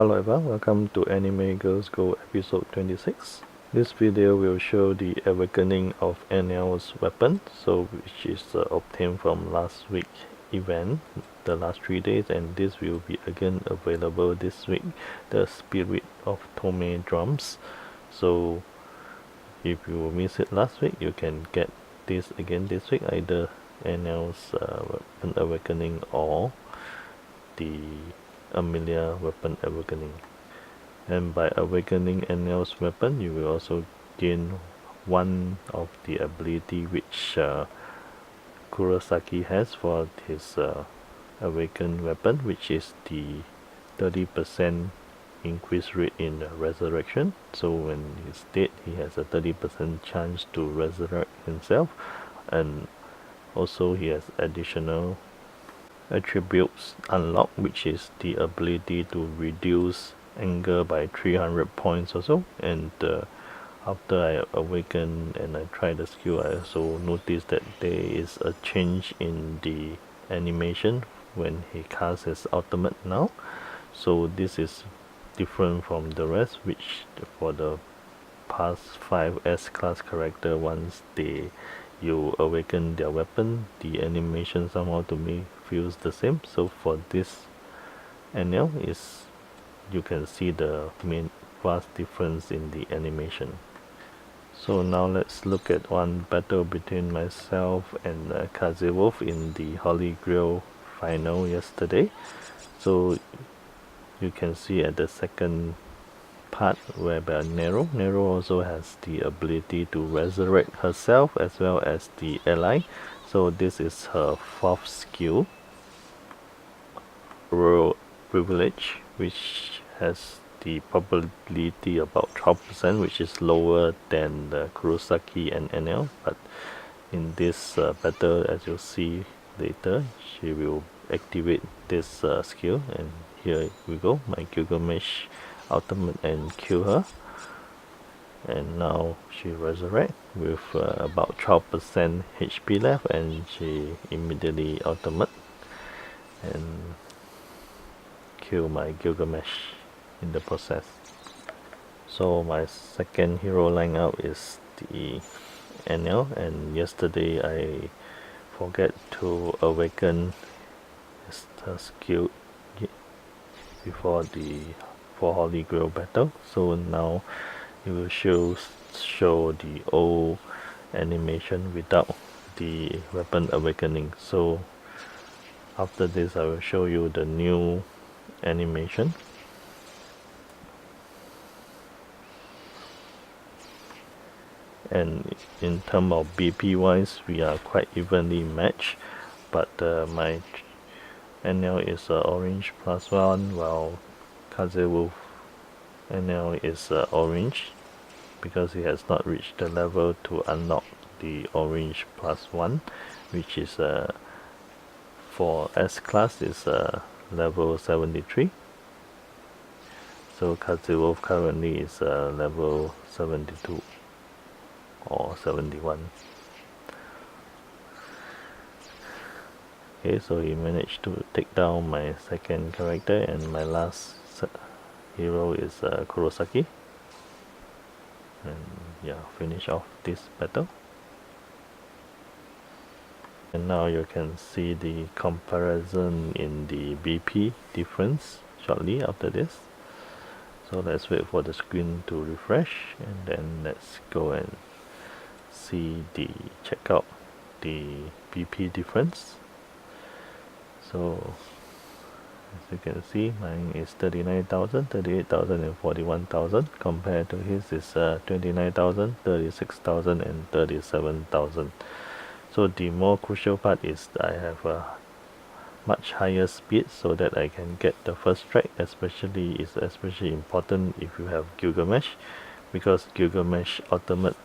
Hello everyone, welcome to AnimeGirlsGo episode 26. This video will show the awakening of Enel's weapon, which is obtained from last week's event, the last 3 days, and this will be again available this week, the Spirit of Tome drums. So if you missed it last week, you can get this again this week, either Enel's weapon awakening or the Amelia weapon awakening. And by awakening Enel's weapon, you will also gain one of the ability which Kurosaki has for his awakened weapon, which is the 30% increase rate in resurrection. So when he's dead, he has a 30% chance to resurrect himself, and also he has additional attributes unlocked, which is the ability to reduce anger by 300 points or so. And after I awaken and I try the skill, I also noticed that there is a change in the animation when he casts his ultimate now. So this is different from the rest, which for the past 5 S-class character, once you awaken their weapon, the animation somehow to me feels the same. So for this Enel, you can see the main vast difference in the animation. So now let's look at one battle between myself and Kazewolf in the Holy Grail final yesterday. So you can see at the second part whereby Nero also has the ability to resurrect herself as well as the ally. So this is her 4th skill, Royal Privilege, which has the probability about 12%, which is lower than the Kurosaki and Enel, but in this battle, as you'll see later, she will activate this skill, and here we go, my Gilgamesh ultimate, and kill her. And now she resurrect with about 12% HP left, and she immediately ultimate and kill my Gilgamesh in the process. So my second hero lineup is the Enel, and yesterday I forget to awaken his skill before the Holy Grail battle. So now it will show the old animation without the weapon awakening. So after this I will show you the new animation. And in terms of BP wise, we are quite evenly matched, but my Enel is orange +1, while Kazewolf Enel is orange because he has not reached the level to unlock the orange +1, which is for S class is level 73. So Kazewolf currently is level 72 or 71. Okay, so he managed to take down my second character, and my last hero is Kurosaki. And yeah, finish off this battle. And now you can see the comparison in the BP difference shortly after this. So let's wait for the screen to refresh, and then let's go and check out the BP difference. So as you can see, mine is 39,000, 38,000 and 41,000, compared to his is 29,000, 36,000 and 37,000. So the more crucial part is I have a much higher speed so that I can get the first strike. Especially important if you have Gilgamesh, because Gilgamesh ultimate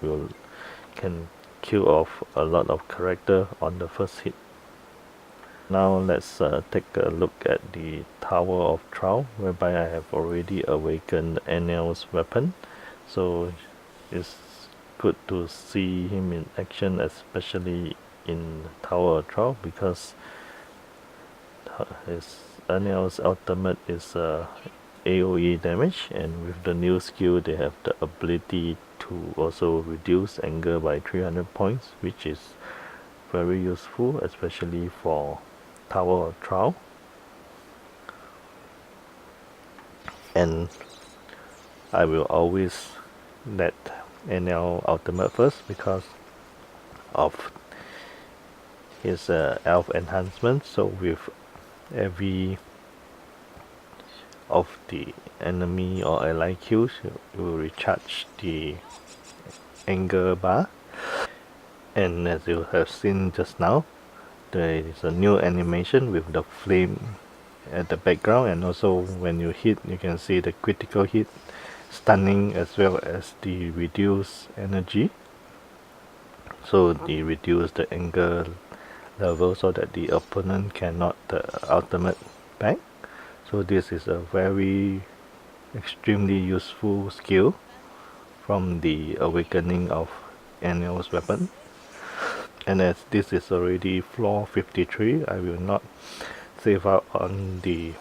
can kill off a lot of character on the first hit. Now let's take a look at the Tower of Trial, whereby I have already awakened Enel's weapon. So it's good to see him in action, especially in Tower of Trial, because his Enel's ultimate is AoE damage, and with the new skill they have the ability to also reduce anger by 300 points, which is very useful, especially for Tower of Trial. And I will always let Enel Ultimate first because of his elf enhancement. So with every of the enemy or ally kills, you will recharge the anger bar. And as you have seen just now, there is a new animation with the flame at the background, and also when you hit you can see the critical hit, stunning, as well as the reduced energy. So they reduce the anger level so that the opponent cannot ultimate back. So this is a very extremely useful skill from the awakening of Enel's weapon. And as this is already floor 53, I will not save out on the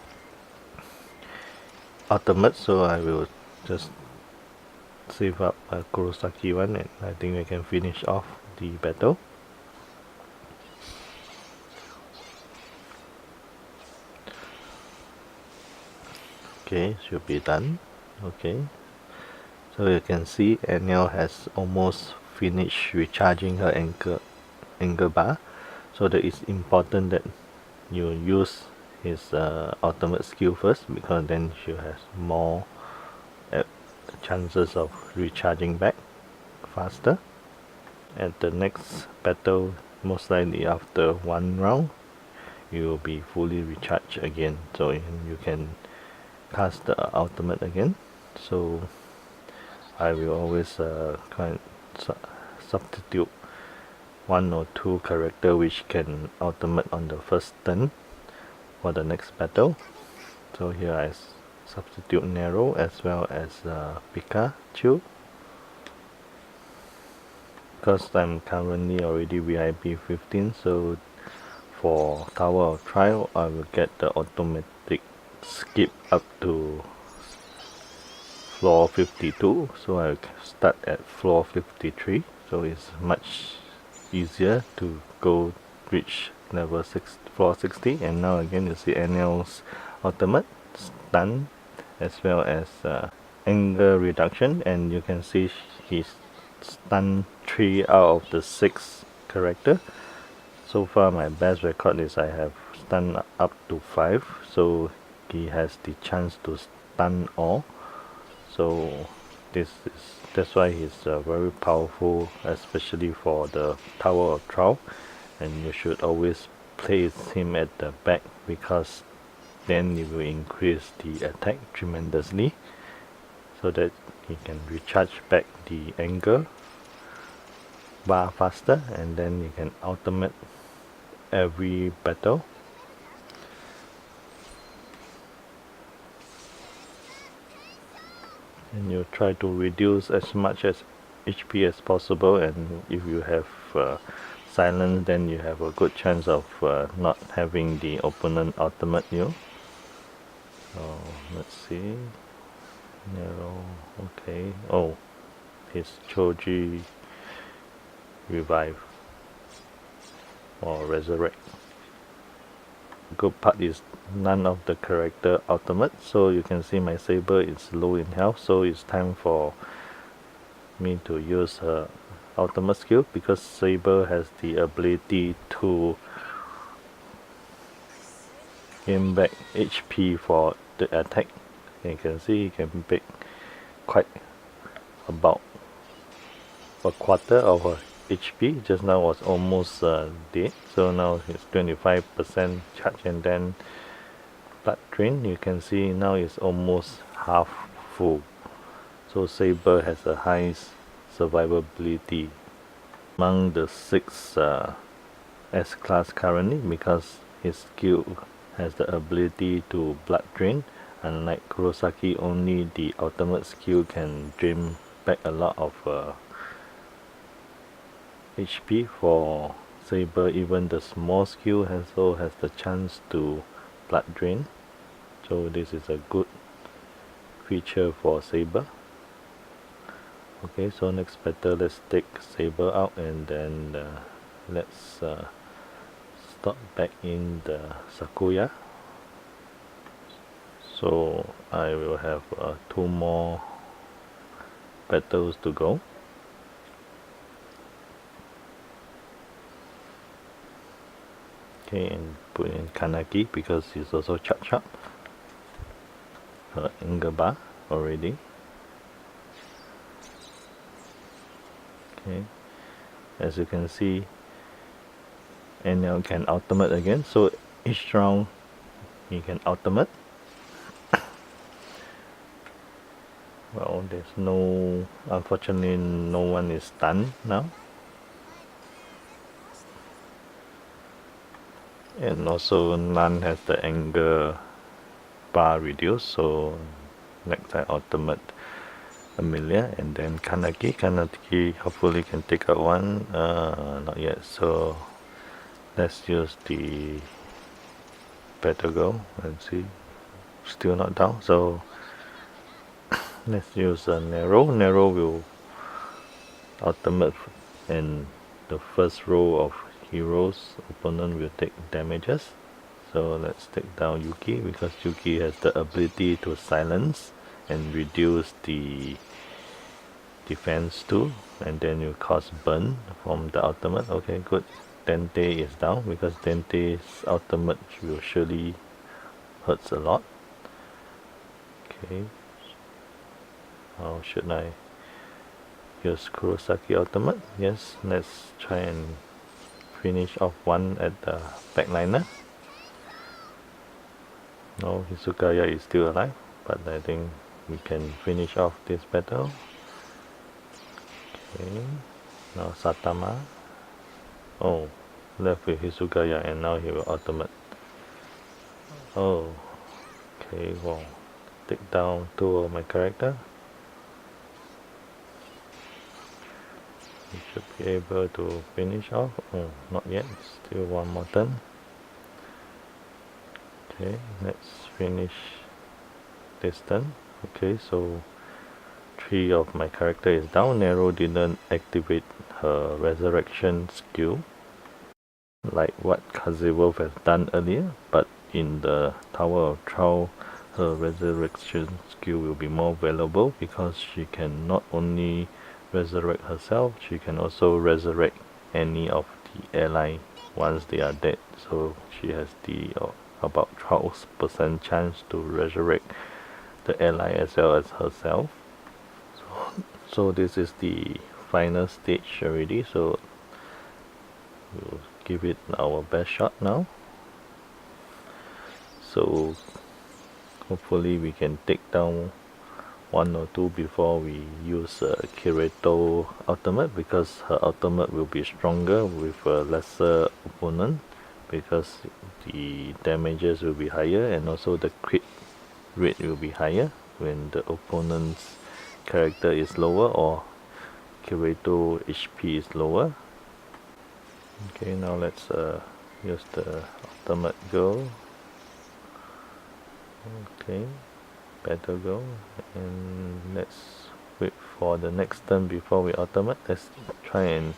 ultimate, so I will just save up a Kurosaki one, and I think I can finish off the battle. Okay, should be done. Okay, so you can see Enel has almost finished recharging her anger bar, so that it's important that you use his ultimate skill first, because then she has more chances of recharging back faster. At the next battle, most likely after one round, you will be fully recharged again, so you can cast the ultimate again. So I will always substitute one or two character which can ultimate on the first turn for the next battle. So here I substitute Nero as well as Pikachu. Because I'm currently already VIP 15, so for Tower of Trial I will get the automatic skip up to floor 52, so I'll start at floor 53, so it's much easier to go reach level 6, floor 60. And now again you see Enel's ultimate, stun, as well as anger reduction, and you can see he's stun 3 out of the 6 character. So far my best record is I have stun up to 5, so he has the chance to stun all. So that's why he's very powerful, especially for the Tower of Trial, and you should always place him at the back, because then it will increase the attack tremendously, so that he can recharge back the anger bar faster, and then you can ultimate every battle. And you try to reduce as much as HP as possible, and if you have silence, then you have a good chance of not having the opponent ultimate you. So let's see. Nero, okay. Oh, his Choji revive or resurrect. Good part is none of the character ultimate, so you can see my Saber is low in health, so it's time for me to use her ultimate skill, because Saber has the ability to gain back HP for the attack. And you can see he can pick quite about a quarter of her HP. Just now was almost dead, so now it's 25% charge, and then blood drain. You can see now it's almost half full. So Saber has a high survivability among the 6 S class currently, because his skill has the ability to blood drain. Unlike Kurosaki, only the ultimate skill can drain back a lot of HP. For Saber, even the small skill also has the chance to blood drain, so this is a good feature for Saber. Okay, so next battle, let's take Saber out, and then let's start back in the Sakuya. So I will have 2 more battles to go. Okay, and put in Kanaki because he's also chop. Her anger bar already. Okay, as you can see, Enel can ultimate again, so each round he can ultimate. Well, unfortunately no one is stunned now. And also none has the anger bar reduced, so next I ultimate Amelia, and then Kanaki hopefully can take out one, not yet, so let's use the Better Go and see, still not down, so let's use Nero will ultimate, and the first row of heroes opponent will take damages. So let's take down Yuki because Yuki has the ability to silence and reduce the defense too, and then you cause burn from the ultimate. Okay, good. Dente is down because Dente's ultimate will surely hurts a lot. Okay, how should I use Kurosaki ultimate? Yes, let's try and finish off one at the backliner. No, Hisugaya is still alive, but I think we can finish off this battle. Okay, now Satama. Oh, left with Hisugaya, and now he will ultimate. Oh, okay, well, take down 2 of my character. We should be able to finish off. Oh, not yet, still 1 more turn. Okay, let's finish this turn. Okay, so 3 of my character is down. Nero didn't activate her resurrection skill like what Kazewolf has done earlier, but in the Tower of Trial her resurrection skill will be more valuable because she can not only resurrect herself, she can also resurrect any of the ally once they are dead. So she has the about 12% chance to resurrect the ally as well as herself. So this is the final stage already, so we'll give it our best shot now. So hopefully we can take down 1 or 2 before we use Kirito ultimate, because her ultimate will be stronger with a lesser opponent because the damages will be higher, and also the crit rate will be higher when the opponent's character is lower or Kirito HP is lower. Okay, now let's use the ultimate go. Okay, better go, and let's wait for the next turn before we ultimate. Let's try and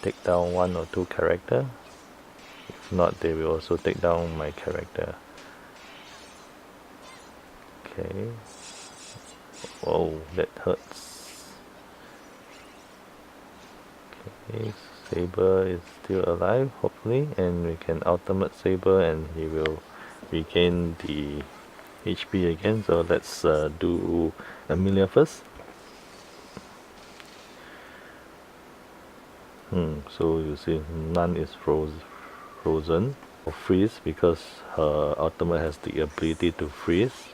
take down 1 or 2 character. If not, they will also take down my character. Okay. Oh, that hurts. Okay, Saber is still alive, hopefully, and we can ultimate Saber and he will regain the HP again. So let's do Amelia first. So you see none is frozen or freeze because her ultimate has the ability to freeze.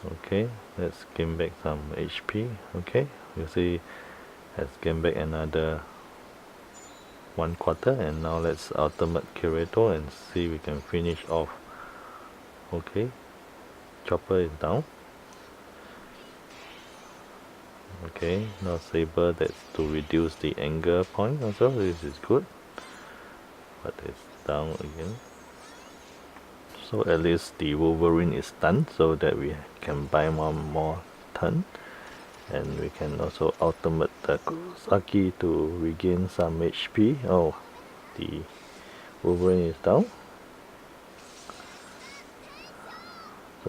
Okay, let's gain back some HP. Okay, you see has gained back another 1/4, and now let's ultimate Kirito and see we can finish off. Okay, Chopper is down. Okay, now Saber, that's to reduce the anger point also, this is good, but it's down again. So at least the Wolverine is stunned so that we can buy one more turn. And we can also ultimate the Kurosaki to regain some HP. Oh, the Wolverine is down.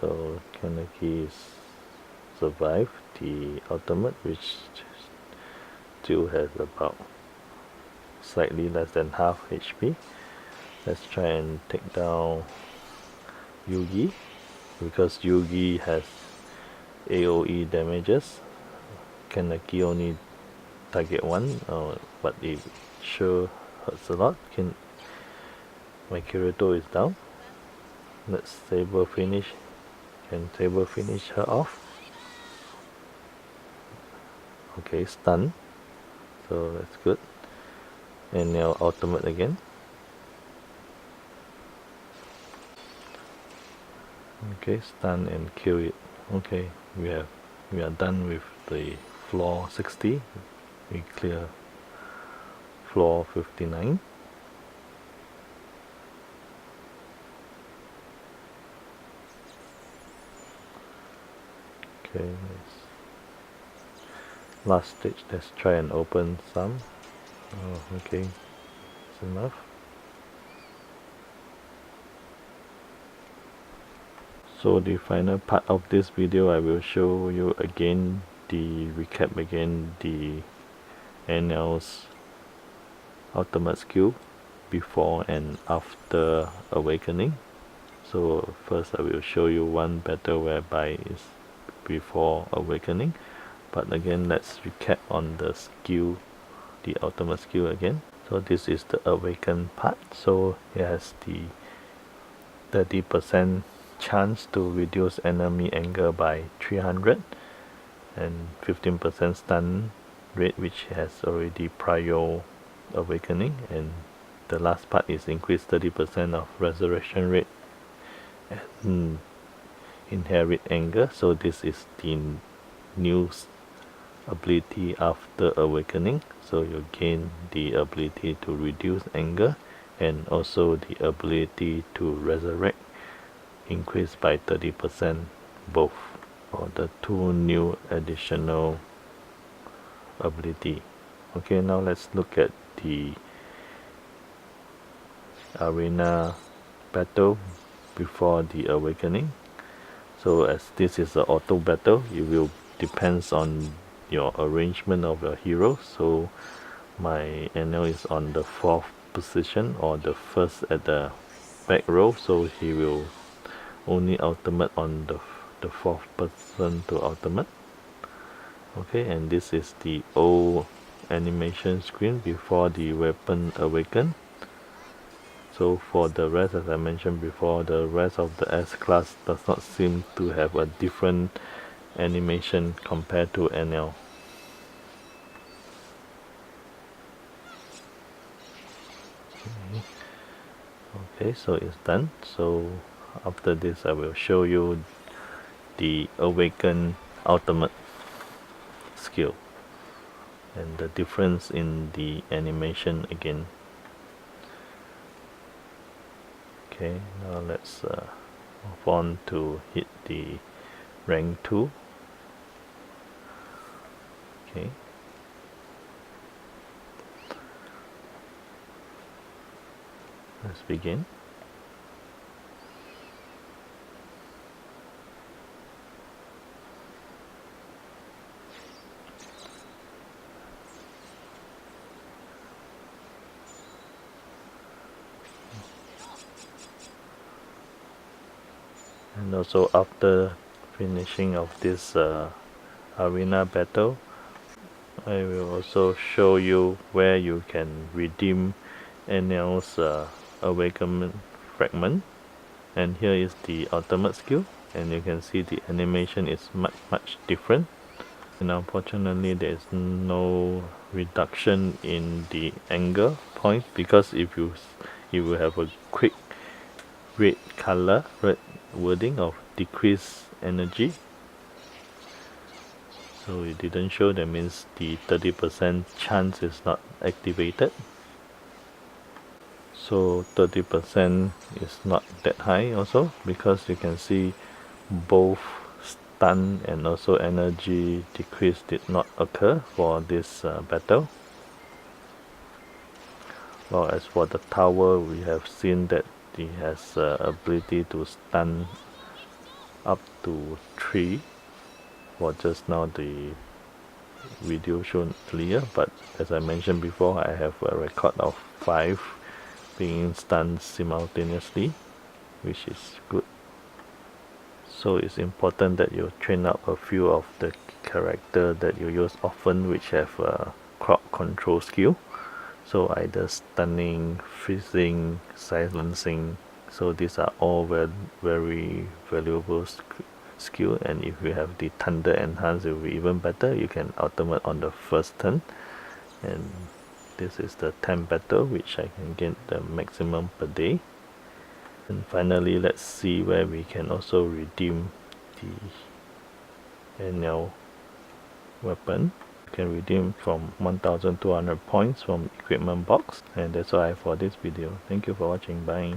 So Kaneki survived the ultimate, which still has about slightly less than half HP. Let's try and take down Yugi, because Yugi has AoE damages. Kaneki only target one, but it sure hurts a lot. My Kirito is down. Let's saber finish. Can saber finish her off? Okay, stun. So that's good. And now ultimate again. Okay, stun and kill it. Okay, we are done with the floor 60. We clear floor 59. Okay, last stage. Let's try and open some. Oh, okay, that's enough. So the final part of this video, I will show you again the Enel's ultimate skill before and after awakening. So first I will show you one battle whereby it's before awakening, but again let's recap on the skill, the ultimate skill again. So this is the awaken part. So it has the 30% chance to reduce enemy anger by 300 and 15% stun rate, which has already prior awakening, and the last part is increased 30% of resurrection rate and inherit anger. So this is the new ability after awakening. So you gain the ability to reduce anger and also the ability to resurrect increased by 30%, both for the two new additional ability. Okay, now let's look at the arena battle before the awakening. So as this is an auto battle, it will depends on your arrangement of your hero. So my Enel is on the 4th position, or the first at the back row, so he will only ultimate on the 4th person to ultimate. Okay, and this is the old animation screen before the weapon awaken. So for the rest, as I mentioned before, the rest of the S class does not seem to have a different animation compared to Enel. Okay, so it's done. So after this I will show you the awaken ultimate skill and the difference in the animation again. Okay, now let's move on to hit the rank 2. Okay. Let's begin. And also after finishing of this arena battle, I will also show you where you can redeem Enel's awakened fragment. And here is the ultimate skill, and you can see the animation is much different. And unfortunately there is no reduction in the anger point, because if you will have a quick red wording of decreased energy. So it didn't show, that means the 30% chance is not activated. So 30% is not that high also, because you can see both stun and also energy decrease did not occur for this battle. Well, as for the tower, we have seen that he has ability to stun up to 3 for just now the video shown earlier, but as I mentioned before, I have a record of 5 being stunned simultaneously, which is good. So it's important that you train up a few of the character that you use often, which have a crowd control skill. So either stunning, freezing, silencing. So these are all very valuable skill, and if you have the thunder enhance, it will be even better. You can ultimate on the first turn, and this is the 10 battle, which I can get the maximum per day. And finally, let's see where we can also redeem the Enel weapon. You can redeem from 1200 points from equipment box. And that's all I have for this video. Thank you for watching. Bye.